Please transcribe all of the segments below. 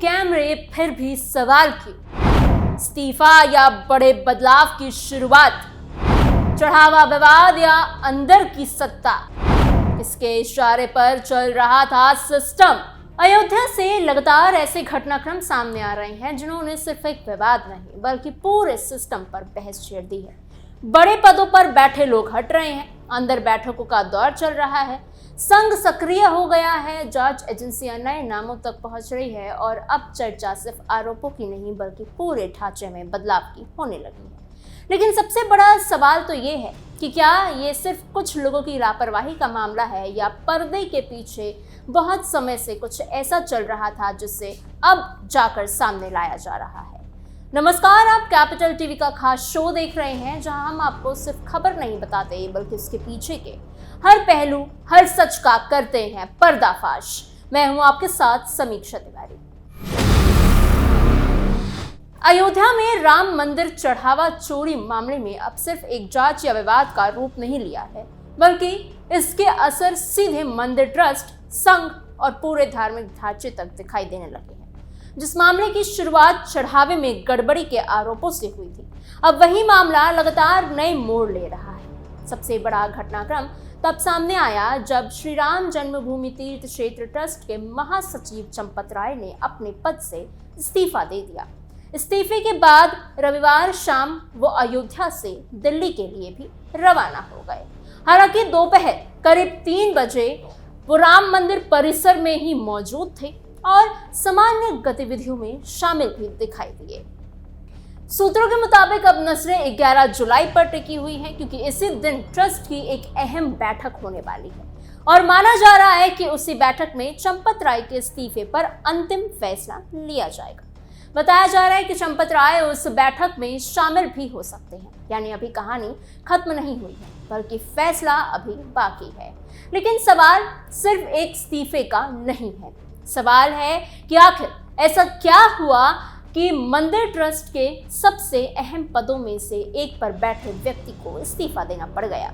कैमरे फिर भी सवाल किए। इस्तीफा या बड़े बदलाव की शुरुआत, चढ़ावा विवाद या अंदर की सत्ता, इसके इशारे पर चल रहा था सिस्टम। अयोध्या से लगातार ऐसे घटनाक्रम सामने आ रहे हैं जिन्होंने सिर्फ एक विवाद नहीं बल्कि पूरे सिस्टम पर बहस छेड़ दी है। बड़े पदों पर बैठे लोग हट रहे हैं, अंदर बैठकों का दौर चल रहा है, संघ सक्रिय हो गया है, जांच एजेंसियां नए नामों तक पहुंच रही है और अब चर्चा सिर्फ आरोपों की नहीं बल्कि पूरे ढांचे में बदलाव की होने लगी है। लेकिन सबसे बड़ा सवाल तो ये है कि क्या ये सिर्फ कुछ लोगों की लापरवाही का मामला है या पर्दे के पीछे बहुत समय से कुछ ऐसा चल रहा था जिससे अब जाकर सामने लाया जा रहा है। नमस्कार, आप कैपिटल टीवी का खास शो देख रहे हैं जहां हम आपको सिर्फ खबर नहीं बताते बल्कि उसके पीछे के हर पहलू, हर सच का करते हैं पर्दाफाश। मैं हूं आपके साथ समीक्षा तिवारी। अयोध्या में राम मंदिर चढ़ावा चोरी मामले में अब सिर्फ एक जांच या विवाद का रूप नहीं लिया है बल्कि इसके असर सीधे मंदिर ट्रस्ट, संघ और पूरे धार्मिक ढांचे तक दिखाई देने लगे हैं। जिस मामले की शुरुआत चढ़ावे में गड़बड़ी के आरोपों से हुई थी, अब वही मामला लगातार नए मोड़ ले रहा है। सबसे बड़ा घटनाक्रम तब सामने आया जब श्री राम जन्मभूमि तीर्थ क्षेत्र ट्रस्ट के महासचिव चंपत राय ने अपने पद से इस्तीफा दे दिया। इस्तीफे के बाद रविवार शाम वो अयोध्या से दिल्ली के लिए भी रवाना हो गए। हालांकि दोपहर करीब 3 बजे वो राम मंदिर परिसर में ही मौजूद थे और सामान्य गतिविधियों में शामिल भी दिखाई दिए। सूत्रों के मुताबिक अब नजरें 11 जुलाई पर टिकी हुई हैं क्योंकि इसी दिन ट्रस्ट की एक अहम बैठक होने वाली है और माना जा रहा है कि उसी बैठक में चंपत राय के इस्तीफे पर अंतिम फैसला लिया जाएगा। बताया जा रहा है कि चंपत राय उस बैठक में शामिल भी हो सकते हैं, यानी अभी कहानी खत्म नहीं हुई है बल्कि फैसला अभी बाकी है। लेकिन सवाल सिर्फ एक इस्तीफे का नहीं है, सवाल है कि आखिर ऐसा क्या हुआ कि मंदिर ट्रस्ट के सबसे अहम पदों में से एक पर बैठे व्यक्ति को इस्तीफा देना पड़ गया।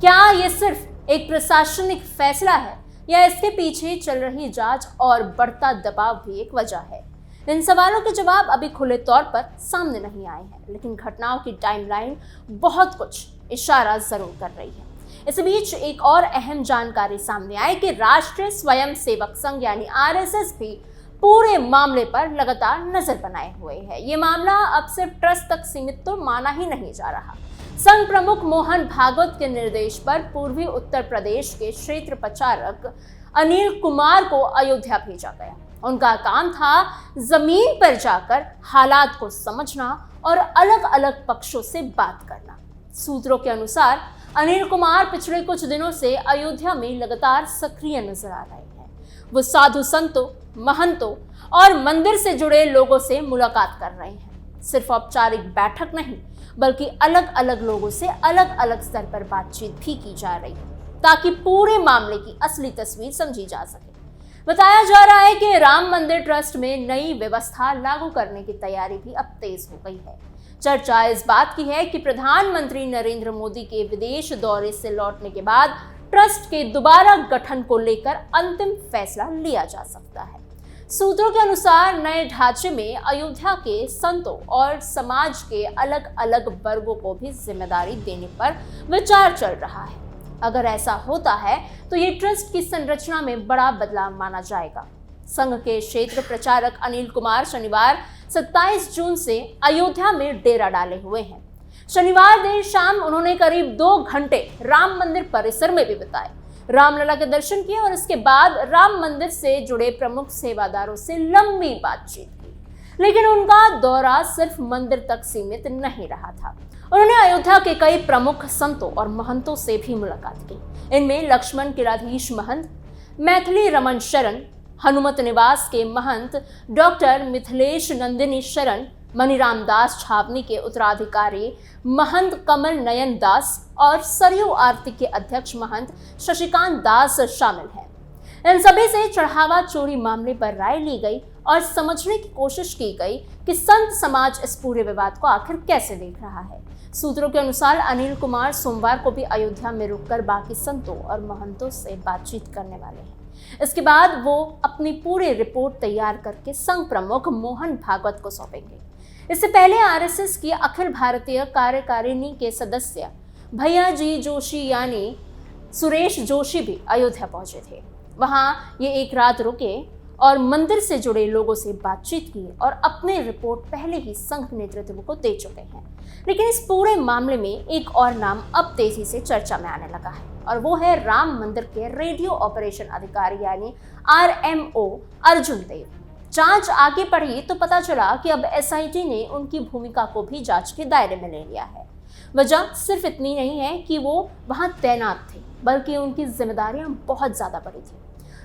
क्या ये सिर्फ एक प्रशासनिक फैसला है या इसके पीछे चल रही जांच और बढ़ता दबाव भी एक वजह है? इन सवालों के जवाब अभी खुले तौर पर सामने नहीं आए हैं, लेकिन घटनाओं की टाइमलाइन बहुत कुछ इशारा जरूर कर रही है। इस बीच एक और अहम जानकारी सामने आई कि राष्ट्रीय स्वयं सेवक संघ यानी आरएसएस भी पूरे मामले पर लगातार नजर बनाए हुए है। ये मामला अब सिर्फ ट्रस्ट तक सीमित तो माना ही नहीं जा रहा। संघ प्रमुख मोहन भागवत के निर्देश पर पूर्वी उत्तर प्रदेश के क्षेत्र प्रचारक अनिल कुमार को अयोध्या भेजा गया। उनका काम था जमीन पर जाकर हालात को समझना और अलग अलग पक्षों से बात करना। सूत्रों के अनुसार अनिल कुमार पिछले कुछ दिनों से अयोध्या में लगातार सक्रिय नजर आ रहे हैं। वो साधु संतों, महंतों और मंदिर से जुड़े लोगों से मुलाकात कर रहे हैं। सिर्फ औपचारिक बैठक नहीं बल्कि अलग अलग लोगों से अलग अलग स्तर पर बातचीत भी की जा रही है ताकि पूरे मामले की असली तस्वीर समझी जा सके। बताया जा रहा है कि राम मंदिर ट्रस्ट में नई व्यवस्था लागू करने की तैयारी भी अब तेज हो गई है। चर्चा इस बात की है कि प्रधानमंत्री नरेंद्र मोदी के विदेश दौरे से लौटने के बाद ट्रस्ट के दोबारा गठन को लेकर अंतिम फैसला लिया जा सकता है। सूत्रों के अनुसार नए ढांचे में अयोध्या के संतों और समाज के अलग अलग वर्गों को भी जिम्मेदारी देने पर विचार चल रहा है। अगर ऐसा होता है तो ये ट्रस्ट की संरचना में बड़ा बदलाव माना जाएगा। संघ के क्षेत्र प्रचारक अनिल कुमार शनिवार 27 जून से अयोध्या में डेरा डाले हुए हैं। शनिवार देर शाम उन्होंने करीब 2 घंटे राम मंदिर परिसर में भी बिताए, रामलला के दर्शन किए और इसके बाद राम मंदिर से जुड़े प्रमुख सेवादारों से लंबी बातचीत की। लेकिन उनका दौरा सिर्फ मंदिर तक सीमित नहीं रहा था। उन्होंने अयोध्या के कई प्रमुख संतों और महंतों से भी मुलाकात की। इनमें लक्ष्मण किराधीश महंत, मैथिली रमन शरण, हनुमत निवास के महंत डॉक्टर मिथिलेश नंदिनी शरण, मनीराम दास छावनी के उत्तराधिकारी महंत कमल नयन दास और सरयू आरती के अध्यक्ष महंत शशिकांत दास शामिल हैं। इन सभी से चढ़ावा चोरी मामले पर राय ली गई और समझने की कोशिश की गई कि संत समाज इस पूरे विवाद को आखिर कैसे देख रहा है। सूत्रों के अनुसार अनिल कुमार सोमवार को भी अयोध्या में रुककर बाकी संतों और महंतों से बातचीत करने वाले हैं। इसके बाद वो अपनी पूरी रिपोर्ट तैयार करके संघ प्रमुख मोहन भागवत को सौंपेंगे। इससे पहले आरएसएस की अखिल भारतीय कार्यकारिणी के सदस्य भैयाजी जोशी यानी सुरेश जोशी भी अयोध्या पहुंचे थे। वहां ये एक रात रुके और मंदिर से जुड़े लोगों से बातचीत की और अपनी रिपोर्ट पहले ही संघ नेतृत्व को दे चुके हैं। लेकिन इस पूरे मामले में एक और नाम अब तेजी से चर्चा में आने लगा है और वो है राम मंदिर के रेडियो ऑपरेशन अधिकारी यानी आरएमओ अर्जुन देव। जांच आगे बढ़ी तो पता चला कि अब एसआईटी ने उनकी भूमिका को भी जांच के दायरे में ले लिया है। वजह सिर्फ इतनी नहीं है कि वो वहां तैनात थे, बल्कि उनकी जिम्मेदारियां बहुत ज्यादा बड़ी थी।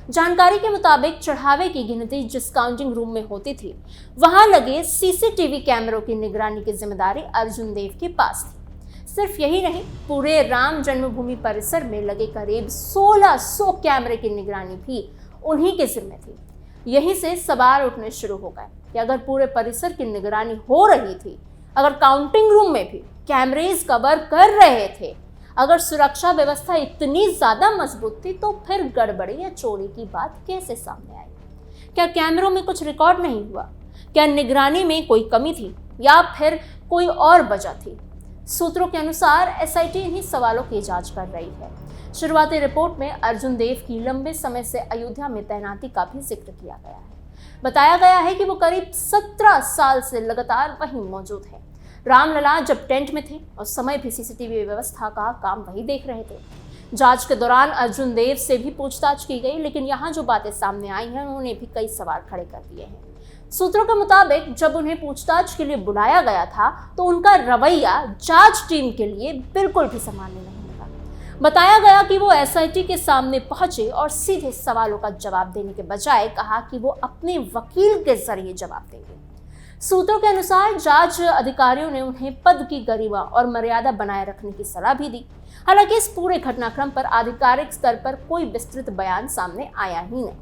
जानकारी के मुताबिक चढ़ावे की गिनती जिस काउंटिंग रूम में होती थी, वहां लगे सीसीटीवी कैमरों की निगरानी की जिम्मेदारी अर्जुन देव के पास थी। सिर्फ यही नहीं, पूरे राम जन्मभूमि परिसर में लगे करीब 1600 कैमरे की निगरानी भी उन्हीं के जिम्मे थी। यहीं से सवाल उठने शुरू हो गए कि अगर पूरे परिसर की निगरानी हो रही थी, अगर काउंटिंग रूम में भी कैमरेज कवर कर रहे थे, अगर सुरक्षा व्यवस्था इतनी ज्यादा मजबूत थी, तो फिर गड़बड़ी या चोरी की बात कैसे सामने आई? क्या कैमरों में कुछ रिकॉर्ड नहीं हुआ? क्या निगरानी में कोई कमी थी या फिर कोई और वजह थी? सूत्रों के अनुसार एसआईटी इन्हीं सवालों की जांच कर रही है। शुरुआती रिपोर्ट में अर्जुन देव की लंबे समय से अयोध्या में तैनाती का भी जिक्र किया गया है। बताया गया है कि वो करीब 17 साल से लगातार वहीं मौजूद है। रामलला जब टेंट में थे उस समय भी सीसीटीवी व्यवस्था का काम वही देख रहे थे। जांच के दौरान अर्जुन देव से भी पूछताछ की गई, लेकिन यहाँ जो बातें सामने आई हैं उन्होंने भी कई सवाल खड़े कर दिए हैं। सूत्रों के मुताबिक जब उन्हें पूछताछ के लिए बुलाया गया था तो उनका रवैया जांच टीम के लिए बिल्कुल भी सामान्य नहीं लगा। बताया गया कि वो एसआईटी के सामने पहुंचे और सीधे सवालों का जवाब देने के बजाय कहा कि वो अपने वकील के जरिए जवाब देंगे। सूत्रों के अनुसार जांच अधिकारियों ने उन्हें पद की गरिमा और मर्यादा बनाए रखने की सलाह भी दी। हालांकि इस पूरे घटनाक्रम पर आधिकारिक स्तर पर कोई विस्तृत बयान सामने आया ही नहीं,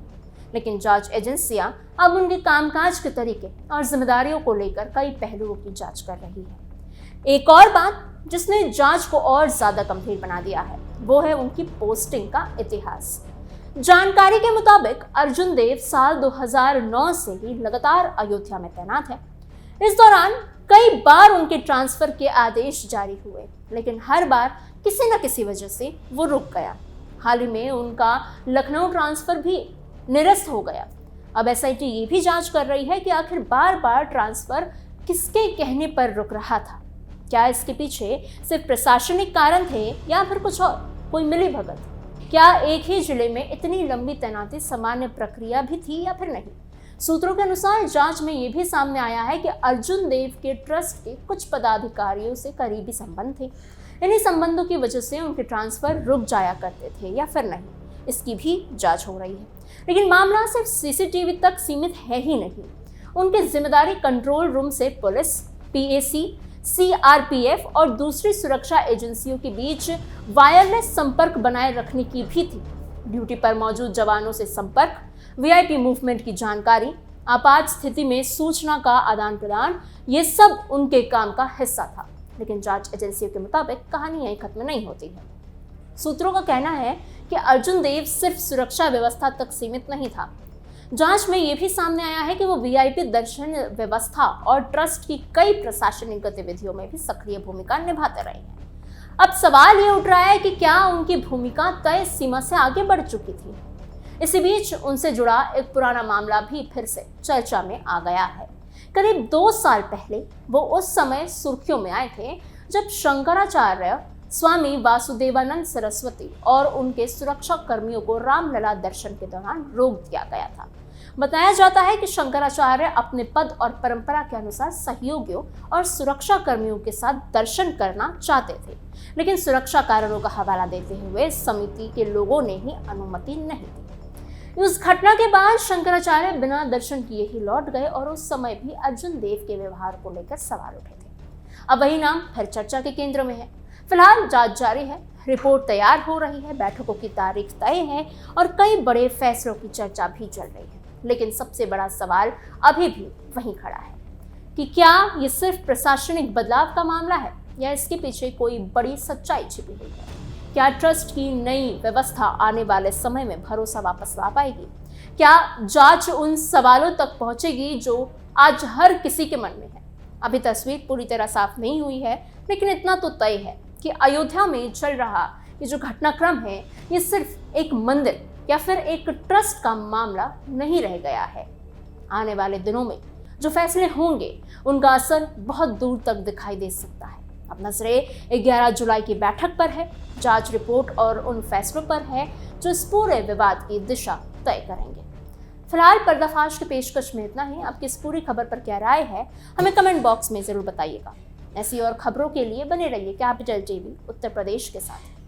लेकिन जांच एजेंसियां अब उनके कामकाज के तरीके और जिम्मेदारियों को लेकर कई पहलुओं की जांच कर रही है। एक और बात जिसने जांच को और ज्यादा गंभीर बना दिया है वो है उनकी पोस्टिंग का इतिहास। जानकारी के मुताबिक अर्जुन देव साल 2009 से ही लगातार अयोध्या में तैनात है। इस दौरान कई बार उनके ट्रांसफर के आदेश जारी हुए, लेकिन हर बार किसी न किसी वजह से वो रुक गया। हाल ही में उनका लखनऊ ट्रांसफर भी निरस्त हो गया। अब एसआईटी ये भी जांच कर रही है कि आखिर बार बार ट्रांसफर किसके कहने पर रुक रहा था। क्या इसके पीछे सिर्फ प्रशासनिक कारण थे या फिर कुछ और, कोई मिलीभगत? क्या एक ही जिले में इतनी लंबी तैनाती सामान्य प्रक्रिया भी थी या फिर नहीं? सूत्रों के अनुसार जांच में यह भी सामने आया है कि अर्जुन देव के ट्रस्ट के कुछ पदाधिकारियों से करीबी संबंध थे। इन्हीं संबंधों की वजह से उनके ट्रांसफर रुक जाया करते थे या फिर नहीं, इसकी भी जांच हो रही है। लेकिन मामला सिर्फ सीसीटीवी तक सीमित है ही नहीं। उनकी जिम्मेदारी कंट्रोल रूम से पुलिस, पीएसी, सीआरपीएफ और दूसरी सुरक्षा एजेंसियों के बीच वायरलेस संपर्क बनाए रखने की भी थी। ड्यूटी पर मौजूद जवानों से संपर्क, वीआईपी मूवमेंट की जानकारी, आपात स्थिति में सूचना का आदान प्रदान, ये सब उनके काम का हिस्सा था। लेकिन जांच एजेंसियों के मुताबिक कहानी यहीं खत्म नहीं होती है। सूत्रों का कहना है कि अर्जुन देव सिर्फ सुरक्षा व्यवस्था तक सीमित नहीं था। जांच में यह भी सामने आया है कि वो वीआईपी दर्शन व्यवस्था और ट्रस्ट की कई प्रशासनिक गतिविधियों में भी सक्रिय भूमिका निभाते रहे हैं। अब सवाल ये उठ रहा है कि क्या उनकी भूमिका तय सीमा से आगे बढ़ चुकी थी? इसी बीच उनसे जुड़ा एक पुराना मामला भी फिर से चर्चा में आ गया है। करीब 2 साल पहले वो उस समय सुर्खियों में आए थे जब शंकराचार्य स्वामी वासुदेवानंद सरस्वती और उनके सुरक्षा कर्मियों को रामलला दर्शन के दौरान रोक दिया गया था। बताया जाता है कि शंकराचार्य अपने पद और परंपरा के अनुसार सहयोगियों और सुरक्षा कर्मियों के साथ दर्शन करना चाहते थे, लेकिन सुरक्षा कारणों का हवाला देते हुए समिति के लोगों ने ही अनुमति नहीं दी। उस घटना के बाद शंकराचार्य बिना दर्शन किए ही लौट गए और उस समय भी अर्जुन देव के व्यवहार को लेकर सवाल उठे थे। अब वही नाम फिर चर्चा के केंद्र में है। फिलहाल जांच जारी है, रिपोर्ट तैयार हो रही है, बैठकों की तारीख तय है और कई बड़े फैसलों की चर्चा भी चल रही है। लेकिन सबसे बड़ा सवाल अभी भी वहीं खड़ा है कि क्या ये सिर्फ प्रशासनिक बदलाव का मामला है या इसके पीछे कोई बड़ी सच्चाई छिपी हुई है? क्या ट्रस्ट की नई व्यवस्था आने वाले समय में भरोसा वापस ला पाएगी? क्या जांच उन सवालों तक पहुंचेगी जो आज हर किसी के मन में है? अभी तस्वीर पूरी तरह साफ नहीं हुई है, लेकिन इतना तो तय है कि अयोध्या में चल रहा ये जो घटनाक्रम है, ये सिर्फ एक मंदिर या फिर एक ट्रस्ट का मामला नहीं रह गया है। आने वाले दिनों में जो फैसले होंगे उनका असर बहुत दूर तक दिखाई दे सकता है। अब नजरें 11 जुलाई की बैठक पर है, जांच रिपोर्ट और उन फैसलों पर है जो इस पूरे विवाद की दिशा तय करेंगे। फिलहाल पर्दाफाश की पेशकश में इतना ही। आपकी इस पूरी खबर पर क्या राय है, हमें कमेंट बॉक्स में जरूर बताइएगा। ऐसी और खबरों के लिए बने रहिए कैपिटल टीवी उत्तर प्रदेश के साथ।